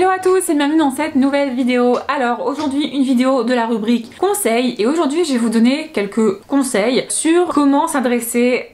Hello à tous et bienvenue dans cette nouvelle vidéo. Alors aujourd'hui une vidéo de la rubrique conseils et aujourd'hui je vais vous donner quelques conseils sur comment s'adresser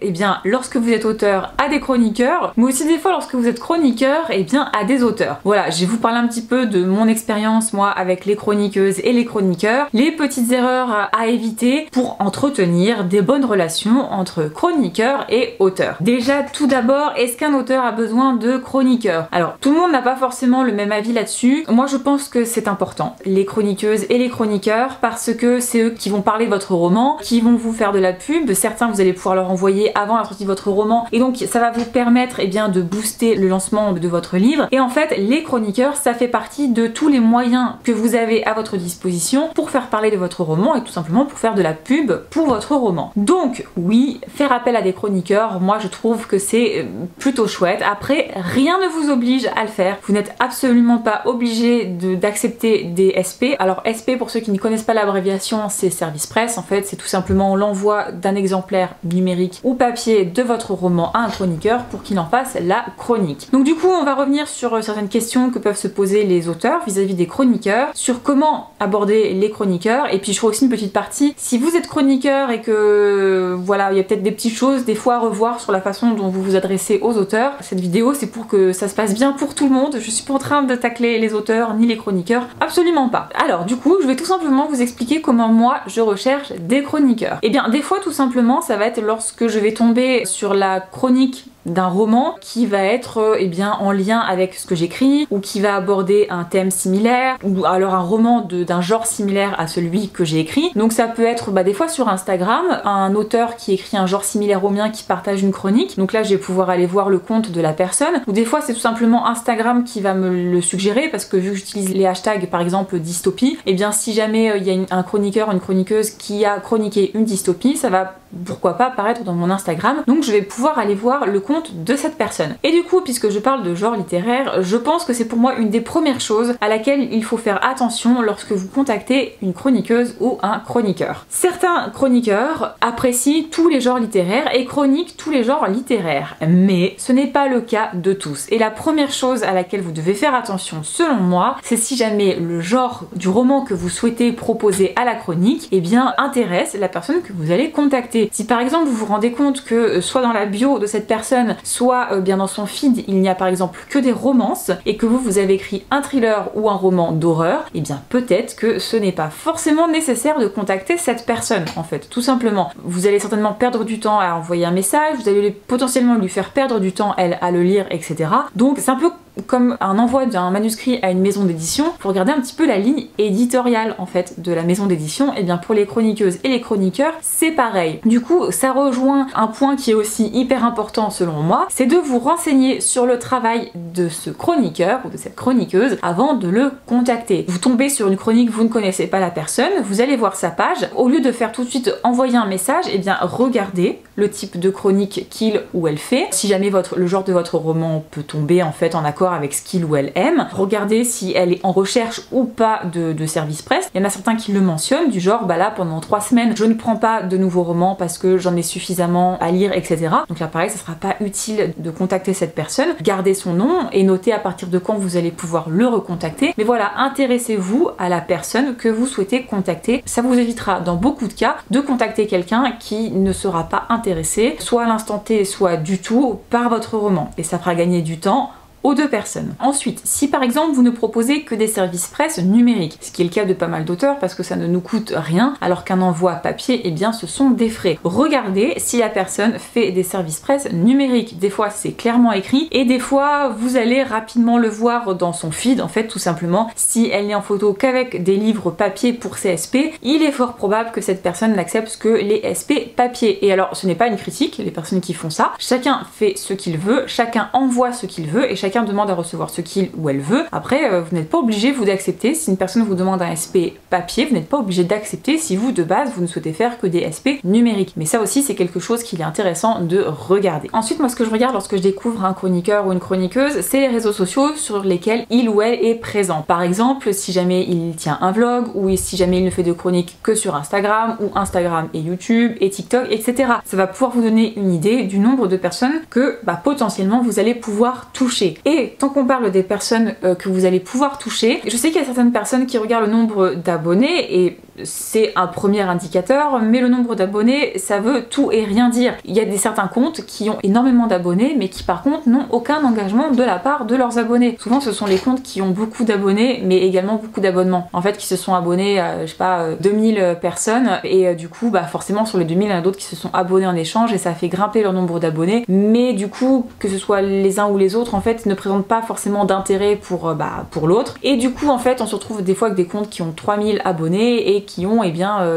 lorsque vous êtes auteur à des chroniqueurs, mais aussi des fois lorsque vous êtes chroniqueur à des auteurs. Voilà, je vais vous parler un petit peu de mon expérience moi avec les chroniqueuses et les chroniqueurs, les petites erreurs à éviter pour entretenir des bonnes relations entre chroniqueurs et auteurs. Déjà tout d'abord, est-ce qu'un auteur a besoin de chroniqueurs? Alors tout le monde n'a pas forcément le même avis là-dessus. Moi je pense que c'est important, les chroniqueuses et les chroniqueurs, parce que c'est eux qui vont parler de votre roman, qui vont vous faire de la pub. Certains vous allez pouvoir leur envoyer avant la sortie de votre roman et donc ça va vous permettre de booster le lancement de votre livre. Et en fait les chroniqueurs ça fait partie de tous les moyens que vous avez à votre disposition pour faire parler de votre roman et tout simplement pour faire de la pub pour votre roman. Donc oui, faire appel à des chroniqueurs, moi je trouve que c'est plutôt chouette. Après rien ne vous oblige à le faire, vous n'êtes absolument pas obligé d'accepter des SP. Alors SP, pour ceux qui ne connaissent pas l'abréviation, c'est service presse. En fait c'est tout simplement l'envoi d'un exemplaire numérique ou papier de votre roman à un chroniqueur pour qu'il en fasse la chronique. Donc du coup on va revenir sur certaines questions que peuvent se poser les auteurs vis-à-vis des chroniqueurs, sur comment aborder les chroniqueurs. Et puis je ferai aussi une petite partie si vous êtes chroniqueur et que voilà il y a peut-être des petites choses des fois à revoir sur la façon dont vous vous adressez aux auteurs. Cette vidéo c'est pour que ça se passe bien pour tout le monde. Je suis pas en train de tacler les auteurs ni les chroniqueurs, absolument pas. Alors du coup je vais tout simplement vous expliquer comment moi je recherche des chroniqueurs. Et bien des fois tout simplement ça va être lorsque je vais tomber sur la chronique d'un roman qui va être en lien avec ce que j'écris, ou qui va aborder un thème similaire, ou alors un roman d'un genre similaire à celui que j'ai écrit. Donc ça peut être des fois sur Instagram, un auteur qui écrit un genre similaire au mien qui partage une chronique, donc là je vais pouvoir aller voir le compte de la personne, ou des fois c'est tout simplement Instagram qui va me le suggérer, parce que vu que j'utilise les hashtags par exemple dystopie, et bien si jamais il y a un chroniqueur, une chroniqueuse qui a chroniqué une dystopie, ça va pourquoi pas apparaître dans mon Instagram, donc je vais pouvoir aller voir le compte de cette personne. Et du coup, puisque je parle de genre littéraire, je pense que c'est pour moi une des premières choses à laquelle il faut faire attention lorsque vous contactez une chroniqueuse ou un chroniqueur. Certains chroniqueurs apprécient tous les genres littéraires et chroniquent tous les genres littéraires, mais ce n'est pas le cas de tous. Et la première chose à laquelle vous devez faire attention, selon moi, c'est si jamais le genre du roman que vous souhaitez proposer à la chronique, intéresse la personne que vous allez contacter. Si par exemple vous vous rendez compte que soit dans la bio de cette personne, soit bien dans son feed, il n'y a par exemple que des romances et que vous avez écrit un thriller ou un roman d'horreur, peut-être que ce n'est pas forcément nécessaire de contacter cette personne en fait, tout simplement. Vous allez certainement perdre du temps à envoyer un message, vous allez potentiellement lui faire perdre du temps elle à le lire, etc. Donc c'est un peu comme un envoi d'un manuscrit à une maison d'édition, faut regarder un petit peu la ligne éditoriale en fait de la maison d'édition. Et bien pour les chroniqueuses et les chroniqueurs c'est pareil. Du coup ça rejoint un point qui est aussi hyper important selon moi, c'est de vous renseigner sur le travail de ce chroniqueur ou de cette chroniqueuse avant de le contacter. Vous tombez sur une chronique, vous ne connaissez pas la personne, vous allez voir sa page, au lieu de faire tout de suite envoyer un message, regardez le type de chronique qu'il ou elle fait. Si jamais le genre de votre roman peut tomber en fait en accord avec ce qu'il ou elle aime, regardez si elle est en recherche ou pas de service presse. Il y en a certains qui le mentionnent, du genre là pendant 3 semaines je ne prends pas de nouveaux romans parce que j'en ai suffisamment à lire, etc. Donc là pareil, ça sera pas utile de contacter cette personne. Gardez son nom et notez à partir de quand vous allez pouvoir le recontacter. Mais voilà, intéressez-vous à la personne que vous souhaitez contacter. Ça vous évitera dans beaucoup de cas de contacter quelqu'un qui ne sera pas intéressé, soit à l'instant T, soit du tout, par votre roman. Et ça fera gagner du temps aux deux personnes. Ensuite, si par exemple vous ne proposez que des services presse numériques, ce qui est le cas de pas mal d'auteurs parce que ça ne nous coûte rien, alors qu'un envoi papier, ce sont des frais. Regardez si la personne fait des services presse numériques. Des fois c'est clairement écrit et des fois vous allez rapidement le voir dans son feed en fait, tout simplement. Si elle n'est en photo qu'avec des livres papier pour ses SP, il est fort probable que cette personne n'accepte que les SP papier. Et alors ce n'est pas une critique, les personnes qui font ça, chacun fait ce qu'il veut, chacun envoie ce qu'il veut et chacun demande à recevoir ce qu'il ou elle veut. Après, vous n'êtes pas obligé vous d'accepter. Si une personne vous demande un SP papier, vous n'êtes pas obligé d'accepter si vous de base vous ne souhaitez faire que des SP numériques. Mais ça aussi c'est quelque chose qu'il est intéressant de regarder. Ensuite moi ce que je regarde lorsque je découvre un chroniqueur ou une chroniqueuse, c'est les réseaux sociaux sur lesquels il ou elle est présent. Par exemple si jamais il tient un vlog ou si jamais il ne fait de chronique que sur Instagram ou Instagram et YouTube et TikTok, etc. Ça va pouvoir vous donner une idée du nombre de personnes que potentiellement vous allez pouvoir toucher. Et tant qu'on parle des personnes que vous allez pouvoir toucher, je sais qu'il y a certaines personnes qui regardent le nombre d'abonnés et c'est un premier indicateur, mais le nombre d'abonnés, ça veut tout et rien dire. Il y a certains comptes qui ont énormément d'abonnés, mais qui par contre n'ont aucun engagement de la part de leurs abonnés. Souvent, ce sont les comptes qui ont beaucoup d'abonnés, mais également beaucoup d'abonnements. En fait, qui se sont abonnés à, je sais pas, 2000 personnes, et du coup, bah forcément, sur les 2000, il y en a d'autres qui se sont abonnés en échange, et ça fait grimper leur nombre d'abonnés. Mais du coup, que ce soit les uns ou les autres, en fait, ne présentent pas forcément d'intérêt pour l'autre. Et du coup, en fait, on se retrouve des fois avec des comptes qui ont 3000 abonnés et qui ont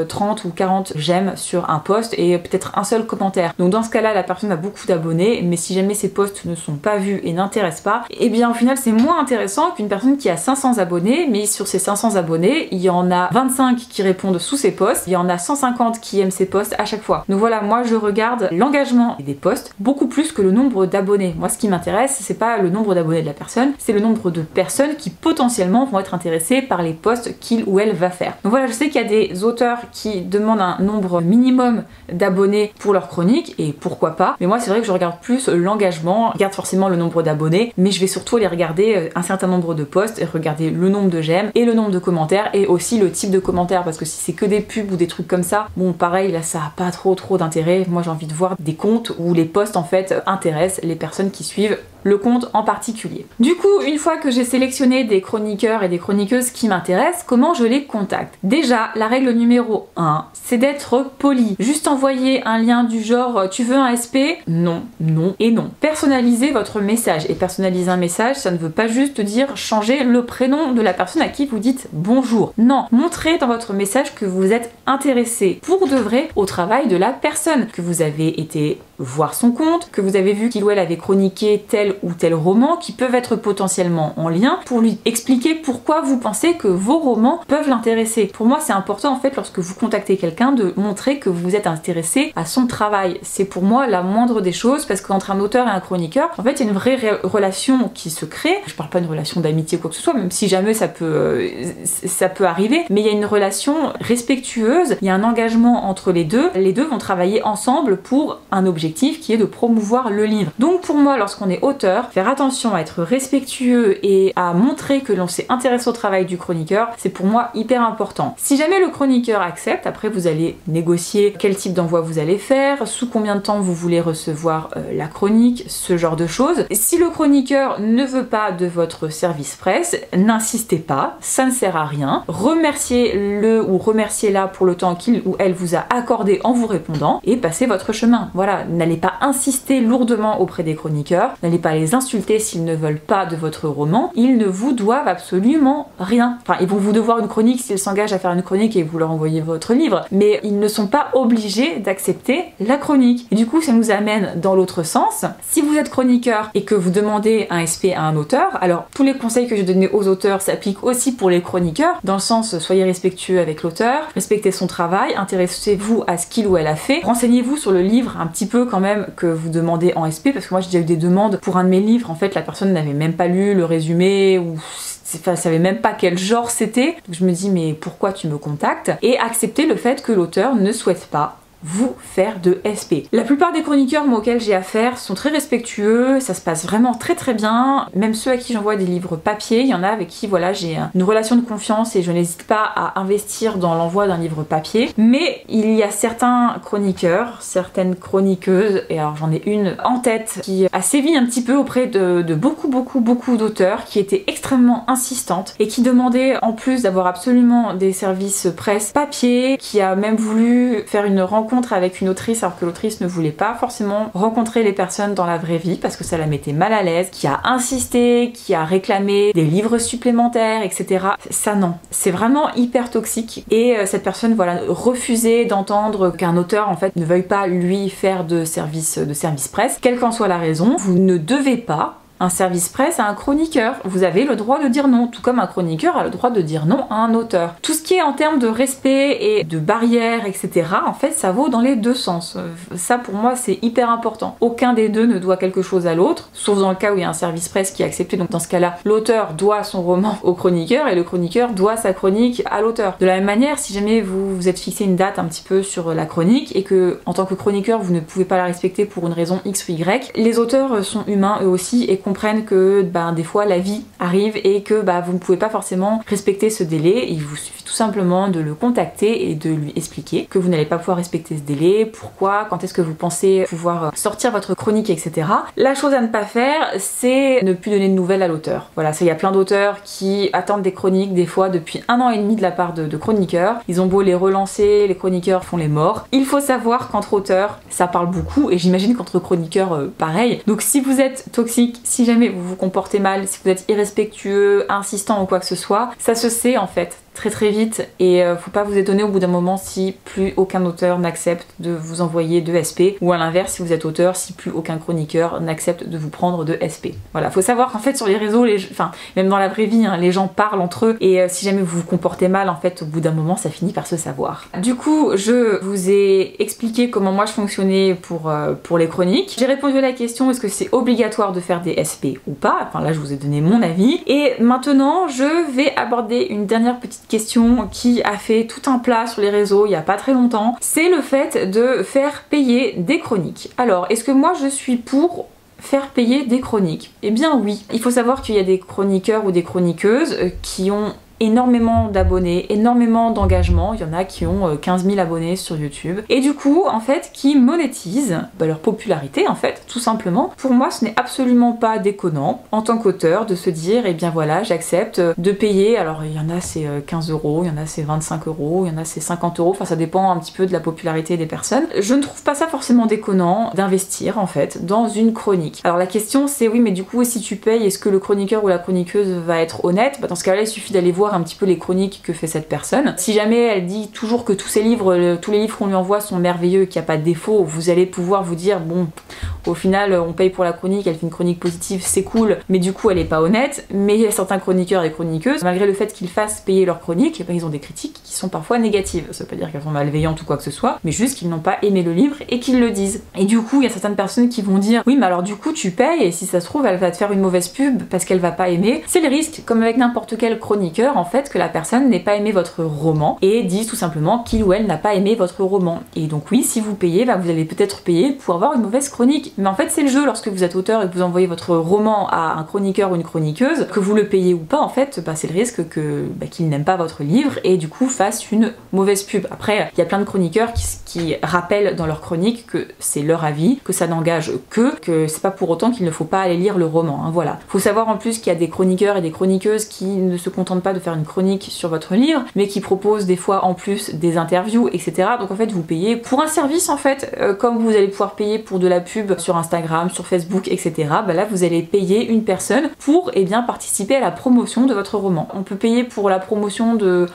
30 ou 40 j'aime sur un post et peut-être un seul commentaire. Donc dans ce cas-là, la personne a beaucoup d'abonnés, mais si jamais ces posts ne sont pas vus et n'intéressent pas, et bien au final c'est moins intéressant qu'une personne qui a 500 abonnés, mais sur ces 500 abonnés, il y en a 25 qui répondent sous ses posts, il y en a 150 qui aiment ses posts à chaque fois. Donc voilà, moi je regarde l'engagement des posts beaucoup plus que le nombre d'abonnés. Moi ce qui m'intéresse, c'est pas le nombre d'abonnés de la personne, c'est le nombre de personnes qui potentiellement vont être intéressées par les posts qu'il ou elle va faire. Donc voilà, je sais qu'il y a des auteurs qui demandent un nombre minimum d'abonnés pour leur chronique, et pourquoi pas, mais moi c'est vrai que je regarde plus l'engagement, je regarde forcément le nombre d'abonnés, mais je vais surtout aller regarder un certain nombre de posts et regarder le nombre de j'aime et le nombre de commentaires et aussi le type de commentaires, parce que si c'est que des pubs ou des trucs comme ça, bon pareil là ça a pas trop d'intérêt. Moi j'ai envie de voir des comptes où les posts en fait intéressent les personnes qui suivent le compte en particulier. Du coup, une fois que j'ai sélectionné des chroniqueurs et des chroniqueuses qui m'intéressent, comment je les contacte? Déjà, la règle numéro 1, c'est d'être poli. Juste envoyer un lien du genre tu veux un SP? Non, non et non. Personnalisez votre message. Et personnaliser un message, ça ne veut pas juste dire changer le prénom de la personne à qui vous dites bonjour. Non, montrez dans votre message que vous êtes intéressé pour de vrai au travail de la personne, que vous avez été voir son compte, que vous avez vu qu'il ou elle avait chroniqué tel ou tel roman qui peuvent être potentiellement en lien, pour lui expliquer pourquoi vous pensez que vos romans peuvent l'intéresser. Pour moi c'est important en fait lorsque vous contactez quelqu'un de montrer que vous êtes intéressé à son travail. C'est pour moi la moindre des choses, parce qu'entre un auteur et un chroniqueur, en fait il y a une vraie relation qui se crée. Je parle pas d'une relation d'amitié ou quoi que ce soit, même si jamais ça peut arriver, mais il y a une relation respectueuse, il y a un engagement entre les deux vont travailler ensemble pour un objectif qui est de promouvoir le livre. Donc pour moi, lorsqu'on est auteur, faire attention à être respectueux et à montrer que l'on s'est intéressé au travail du chroniqueur, c'est pour moi hyper important. Si jamais le chroniqueur accepte, après vous allez négocier quel type d'envoi vous allez faire, sous combien de temps vous voulez recevoir la chronique, ce genre de choses. Si le chroniqueur ne veut pas de votre service presse, n'insistez pas, ça ne sert à rien. Remerciez-le ou remerciez-la pour le temps qu'il ou elle vous a accordé en vous répondant et passez votre chemin. Voilà, n'allez pas insister lourdement auprès des chroniqueurs, n'allez pas les insulter s'ils ne veulent pas de votre roman, ils ne vous doivent absolument rien. Enfin, ils vont vous devoir une chronique s'ils s'engagent à faire une chronique et vous leur envoyez votre livre, mais ils ne sont pas obligés d'accepter la chronique. Et du coup, ça nous amène dans l'autre sens. Si vous êtes chroniqueur et que vous demandez un SP à un auteur, alors tous les conseils que j'ai donnés aux auteurs s'appliquent aussi pour les chroniqueurs, dans le sens soyez respectueux avec l'auteur, respectez son travail, intéressez-vous à ce qu'il ou elle a fait, renseignez-vous sur le livre un petit peu quand même que vous demandez en SP, parce que moi j'ai déjà eu des demandes pour un de mes livres, en fait la personne n'avait même pas lu le résumé ou savait même pas quel genre c'était. Donc je me dis mais pourquoi tu me contactes? Et accepter le fait que l'auteur ne souhaite pas vous faire de SP. La plupart des chroniqueurs moi, auxquels j'ai affaire sont très respectueux, ça se passe vraiment très bien. Même ceux à qui j'envoie des livres papier, il y en a avec qui voilà j'ai une relation de confiance et je n'hésite pas à investir dans l'envoi d'un livre papier. Mais il y a certains chroniqueurs, certaines chroniqueuses, et alors j'en ai une en tête qui a sévi un petit peu auprès de beaucoup d'auteurs, qui étaient extrêmement insistantes et qui demandaient en plus d'avoir absolument des services presse papier, qui a même voulu faire une rencontre avec une autrice alors que l'autrice ne voulait pas forcément rencontrer les personnes dans la vraie vie parce que ça la mettait mal à l'aise, qui a insisté, qui a réclamé des livres supplémentaires, etc. Ça non, c'est vraiment hyper toxique et cette personne voilà refusait d'entendre qu'un auteur en fait ne veuille pas lui faire de service presse, quelle qu'en soit la raison. Vous ne devez pas un service presse à un chroniqueur. Vous avez le droit de dire non, tout comme un chroniqueur a le droit de dire non à un auteur. Tout ce qui est en termes de respect et de barrières, etc., en fait, ça vaut dans les deux sens. Ça, pour moi, c'est hyper important. Aucun des deux ne doit quelque chose à l'autre, sauf dans le cas où il y a un service presse qui est accepté. Donc dans ce cas-là, l'auteur doit son roman au chroniqueur et le chroniqueur doit sa chronique à l'auteur. De la même manière, si jamais vous vous êtes fixé une date un petit peu sur la chronique et que, en tant que chroniqueur, vous ne pouvez pas la respecter pour une raison X ou Y, les auteurs sont humains eux aussi et comprennent que des fois la vie arrive et que vous ne pouvez pas forcément respecter ce délai. Il vous suffit tout simplement de le contacter et de lui expliquer que vous n'allez pas pouvoir respecter ce délai, pourquoi, quand est-ce que vous pensez pouvoir sortir votre chronique, etc. La chose à ne pas faire, c'est ne plus donner de nouvelles à l'auteur. Voilà, il y a plein d'auteurs qui attendent des chroniques des fois depuis 1 an et demi de la part de chroniqueurs. Ils ont beau les relancer, les chroniqueurs font les morts. Il faut savoir qu'entre auteurs, ça parle beaucoup et j'imagine qu'entre chroniqueurs, pareil. Donc si vous êtes toxique, si jamais vous vous comportez mal, si vous êtes irrespectueux, insistant ou quoi que ce soit, ça se sait en fait très vite et faut pas vous étonner au bout d'un moment si plus aucun auteur n'accepte de vous envoyer de SP, ou à l'inverse si vous êtes auteur, si plus aucun chroniqueur n'accepte de vous prendre de SP. Voilà, faut savoir qu'en fait sur les réseaux, même dans la vraie vie, les gens parlent entre eux et si jamais vous vous comportez mal, en fait au bout d'un moment ça finit par se savoir. Du coup je vous ai expliqué comment moi je fonctionnais pour les chroniques. J'ai répondu à la question est-ce que c'est obligatoire de faire des SP ou pas, enfin là je vous ai donné mon avis et maintenant je vais aborder une dernière petite question qui a fait tout un plat sur les réseaux il y a pas très longtemps, c'est le fait de faire payer des chroniques. Alors est-ce que moi je suis pour faire payer des chroniques? Eh bien oui, il faut savoir qu'il y a des chroniqueurs ou des chroniqueuses qui ont énormément d'abonnés, énormément d'engagement, il y en a qui ont 15 000 abonnés sur YouTube et du coup en fait qui monétisent leur popularité en fait tout simplement. Pour moi ce n'est absolument pas déconnant en tant qu'auteur de se dire eh bien voilà j'accepte de payer, alors il y en a c'est 15 €, il y en a c'est 25 €, il y en a c'est 50 €, enfin ça dépend un petit peu de la popularité des personnes. Je ne trouve pas ça forcément déconnant d'investir en fait dans une chronique. Alors la question c'est oui mais du coup si tu payes est-ce que le chroniqueur ou la chroniqueuse va être honnête? Dans ce cas là il suffit d'aller voir un petit peu les chroniques que fait cette personne. Si jamais elle dit toujours que tous ses livres, tous les livres qu'on lui envoie sont merveilleux, qu'il n'y a pas de défaut, vous allez pouvoir vous dire bon, au final on paye pour la chronique, elle fait une chronique positive, c'est cool, mais du coup elle est pas honnête. Mais il y a certains chroniqueurs et chroniqueuses, malgré le fait qu'ils fassent payer leur chronique, ils ont des critiques qui sont parfois négatives. Ça veut pas dire qu'elles sont malveillantes ou quoi que ce soit, mais juste qu'ils n'ont pas aimé le livre et qu'ils le disent. Et du coup il y a certaines personnes qui vont dire oui mais alors du coup tu payes et si ça se trouve elle va te faire une mauvaise pub parce qu'elle va pas aimer. C'est le risque, comme avec n'importe quel chroniqueur en fait, que la personne n'ait pas aimé votre roman et dise tout simplement qu'il ou elle n'a pas aimé votre roman. Et donc oui, si vous payez, vous allez peut-être payer pour avoir une mauvaise chronique. Mais en fait c'est le jeu, lorsque vous êtes auteur et que vous envoyez votre roman à un chroniqueur ou une chroniqueuse, que vous le payez ou pas en fait, c'est le risque que qu'il n'aime pas votre livre et du coup fasse une mauvaise pub. Après il y a plein de chroniqueurs qui rappellent dans leur chronique que c'est leur avis, que ça n'engage que c'est pas pour autant qu'il ne faut pas aller lire le roman, voilà. Faut savoir en plus qu'il y a des chroniqueurs et des chroniqueuses qui ne se contentent pas de faire une chronique sur votre livre, mais qui proposent des fois en plus des interviews, etc. Donc en fait vous payez pour un service en fait, comme vous allez pouvoir payer pour de la pub sur Instagram, sur Facebook, etc. Là vous allez payer une personne pour participer à la promotion de votre roman. On peut payer pour la promotion de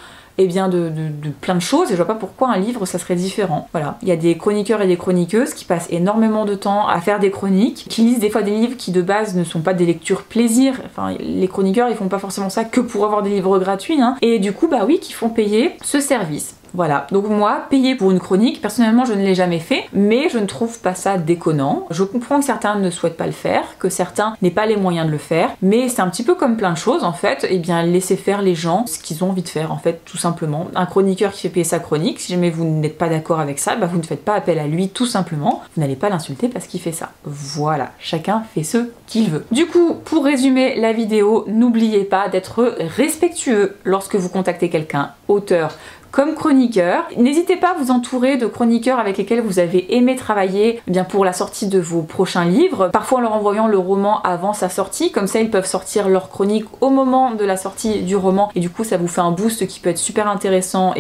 plein de choses et je vois pas pourquoi un livre ça serait différent. Voilà, il y a des chroniqueurs et des chroniqueuses qui passent énormément de temps à faire des chroniques, qui lisent des fois des livres qui de base ne sont pas des lectures plaisir. Enfin, les chroniqueurs ils font pas forcément ça que pour avoir des livres gratuits, et du coup oui, qui font payer ce service. Voilà, donc moi, payer pour une chronique, personnellement je ne l'ai jamais fait, mais je ne trouve pas ça déconnant. Je comprends que certains ne souhaitent pas le faire, que certains n'aient pas les moyens de le faire, mais c'est un petit peu comme plein de choses en fait, laissez faire les gens ce qu'ils ont envie de faire en fait, tout simplement. Un chroniqueur qui fait payer sa chronique, si jamais vous n'êtes pas d'accord avec ça, vous ne faites pas appel à lui tout simplement, vous n'allez pas l'insulter parce qu'il fait ça. Voilà, chacun fait ce qu'il veut. Du coup, pour résumer la vidéo, n'oubliez pas d'être respectueux lorsque vous contactez quelqu'un, auteur, comme chroniqueur. N'hésitez pas à vous entourer de chroniqueurs avec lesquels vous avez aimé travailler pour la sortie de vos prochains livres, parfois en leur envoyant le roman avant sa sortie, comme ça ils peuvent sortir leur chronique au moment de la sortie du roman et du coup ça vous fait un boost qui peut être super intéressant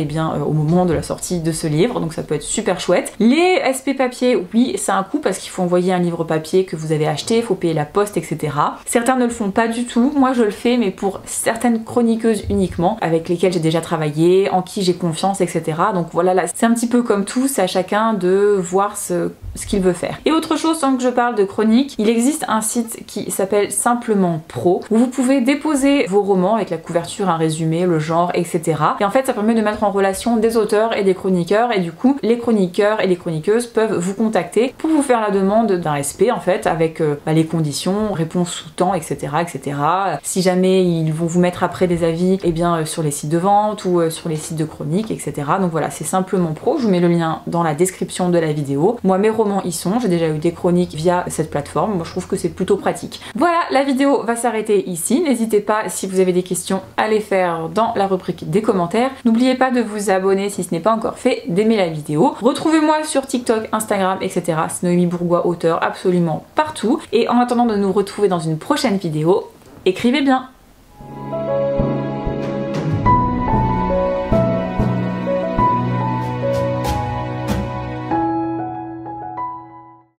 au moment de la sortie de ce livre, donc ça peut être super chouette. Les SP papier, oui c'est un coût parce qu'il faut envoyer un livre papier que vous avez acheté, il faut payer la poste, etc. Certains ne le font pas du tout, moi je le fais mais pour certaines chroniqueuses uniquement, avec lesquelles j'ai déjà travaillé, en qui j'ai confiance, etc. Donc voilà, là c'est un petit peu comme tout, c'est à chacun de voir ce qu'il veut faire. Et autre chose, tant que je parle de chronique, il existe un site qui s'appelle Simplement Pro, où vous pouvez déposer vos romans avec la couverture, un résumé, le genre, etc. Et en fait ça permet de mettre en relation des auteurs et des chroniqueurs, et du coup les chroniqueurs et les chroniqueuses peuvent vous contacter pour vous faire la demande d'un SP en fait, avec les conditions, réponse sous temps, etc., etc. Si jamais ils vont vous mettre après des avis sur les sites de vente ou sur les sites de chronique, chroniques, etc. Donc voilà, c'est Simplement Pro, je vous mets le lien dans la description de la vidéo. Moi mes romans y sont, j'ai déjà eu des chroniques via cette plateforme, moi je trouve que c'est plutôt pratique. Voilà, la vidéo va s'arrêter ici, n'hésitez pas si vous avez des questions à les faire dans la rubrique des commentaires. N'oubliez pas de vous abonner si ce n'est pas encore fait, d'aimer la vidéo. Retrouvez-moi sur TikTok, Instagram, etc. C'est Noémie Bourgois, auteur absolument partout. Et en attendant de nous retrouver dans une prochaine vidéo, écrivez bien!